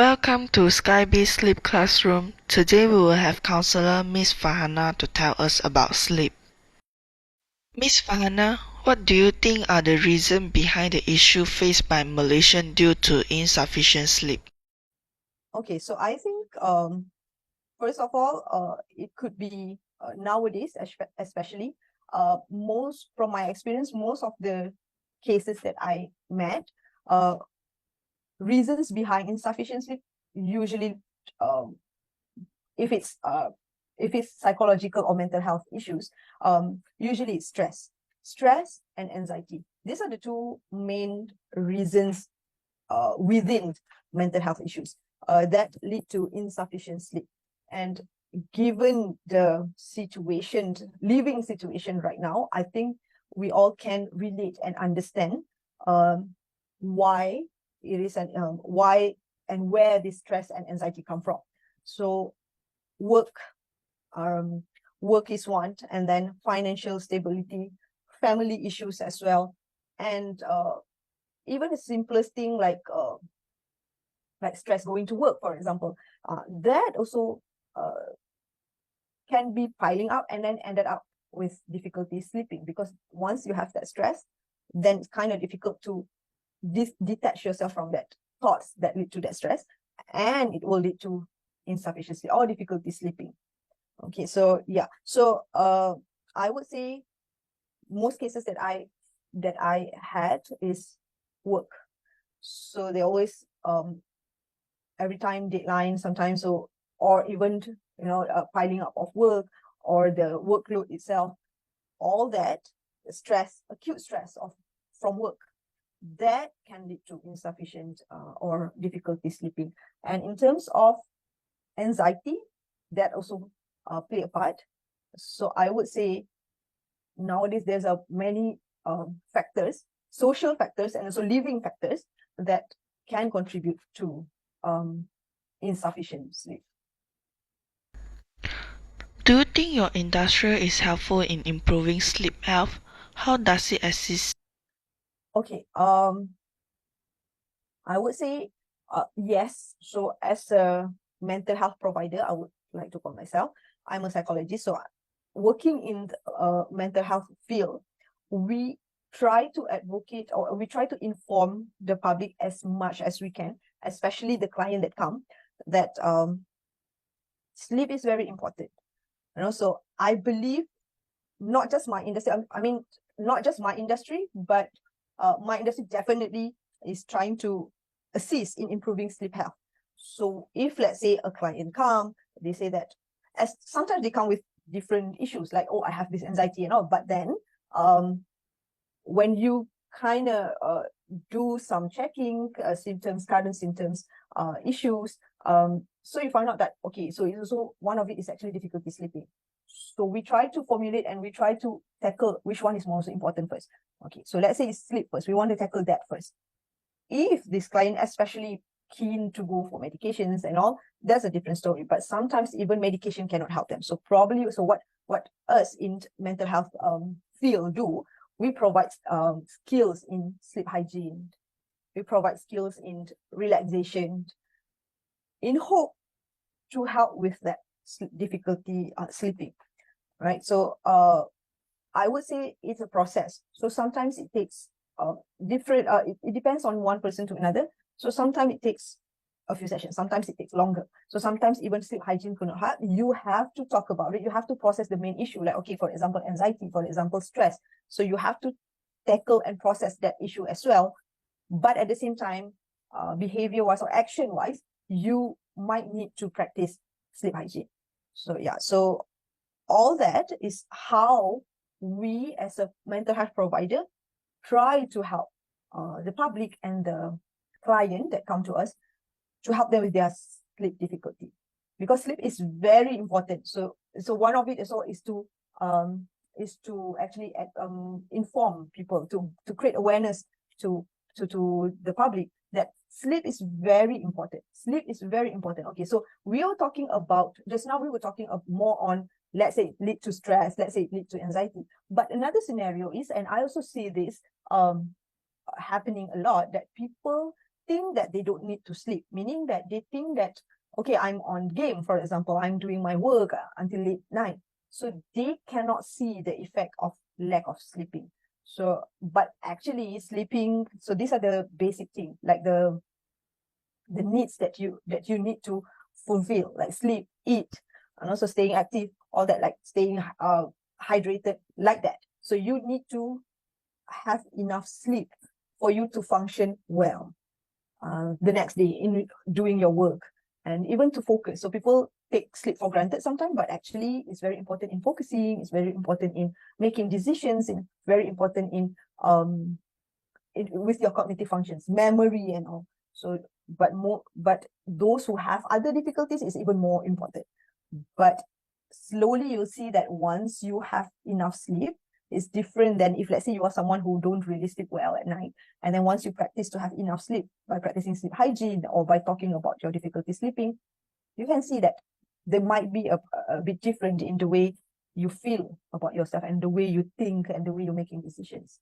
Welcome to Skybi Sleep Classroom. Today we will have counselor Miss Farhana to tell us about sleep. Miss Farhana, what do you think are the reasons behind the issue faced by Malaysians due to insufficient sleep? Okay, so I think first of all, it could be nowadays, especially most from my experience, most of the cases that I met, reasons behind insufficient sleep usually, um, if it's psychological or mental health issues, usually it's stress and anxiety. These are the two main reasons within mental health issues that lead to insufficient sleep. And given the living situation right now, I think we all can relate and understand why it is and why and where this stress and anxiety come from. So work, um, work is one, and then financial stability, family issues as well, and even the simplest thing like stress going to work, for example, that also can be piling up and then ended up with difficulty sleeping, because once you have that stress, then it's kind of difficult to detach yourself from that thoughts that lead to that stress, and it will lead to insufficiency or difficulty sleeping. Okay, so yeah, so I would say most cases that I had is work. So they always every time deadline sometimes, so or even piling up of work or the workload itself, all that stress, acute stress from work, that can lead to insufficient or difficulty sleeping. And in terms of anxiety, that also play a part. So I would say nowadays there's a many factors, social factors and also living factors, that can contribute to insufficient sleep. Do you think your industry is helpful in improving sleep health? How does it assist? Okay, I would say yes. So as a mental health provider, I would like to call myself, I'm a psychologist. So working in the mental health field, we try to advocate, or we try to inform the public as much as we can, especially the client that come, that sleep is very important. So I believe not just my industry, I mean, not just my industry, but my industry definitely is trying to assist in improving sleep health. So if, let's say, a client come, they say that, as sometimes they come with different issues, like, oh, I have this anxiety and all, but then when you kind of do some checking, symptoms, current symptoms, issues, so you find out that, okay, so it's also, one of it is actually difficulty sleeping. So we try to formulate and we try to tackle which one is most important first. Okay, so let's say it's sleep first. We want to tackle that first. If this client especially keen to go for medications and all, that's a different story. But sometimes even medication cannot help them. So probably, so what us in mental health field do, we provide skills in sleep hygiene. We provide skills in relaxation, in hope to help with that difficulty sleeping, right? So I would say it's a process. So sometimes it takes different, it depends on one person to another. So sometimes it takes a few sessions, sometimes it takes longer. So sometimes even sleep hygiene could not help. You have to talk about it. You have to process the main issue, like, okay, for example, anxiety, for example, stress. So you have to tackle and process that issue as well. But at the same time, behavior-wise or action-wise, you might need to practice sleep hygiene. So yeah, so all that is how we as a mental health provider try to help the public and the client that come to us, to help them with their sleep difficulty, because sleep is very important. So one of it is to actually inform people, to create awareness to the public, that sleep is very important. Sleep is very important. Okay, so we are talking about, just now we were talking more on, let's say, lead to stress, let's say lead to anxiety. But another scenario is, and I also see this happening a lot, that people think that they don't need to sleep, meaning that they think that, okay, I'm on game, for example, I'm doing my work until late night. So they cannot see the effect of lack of sleeping. So, but actually sleeping, so these are the basic things, like the needs that you need to fulfill, like sleep, eat, and also staying active, all that, like staying hydrated, like that. So you need to have enough sleep for you to function well the next day in doing your work, and even to focus. So people take sleep for granted sometimes, but actually it's very important in focusing, it's very important in making decisions, and very important in with your cognitive functions, memory and all. So but those who have other difficulties is even more important. But slowly you'll see that once you have enough sleep, it's different than if, let's say, you are someone who don't really sleep well at night, and then once you practice to have enough sleep by practicing sleep hygiene or by talking about your difficulty sleeping, you can see that there might be a bit different in the way you feel about yourself and the way you think and the way you're making decisions.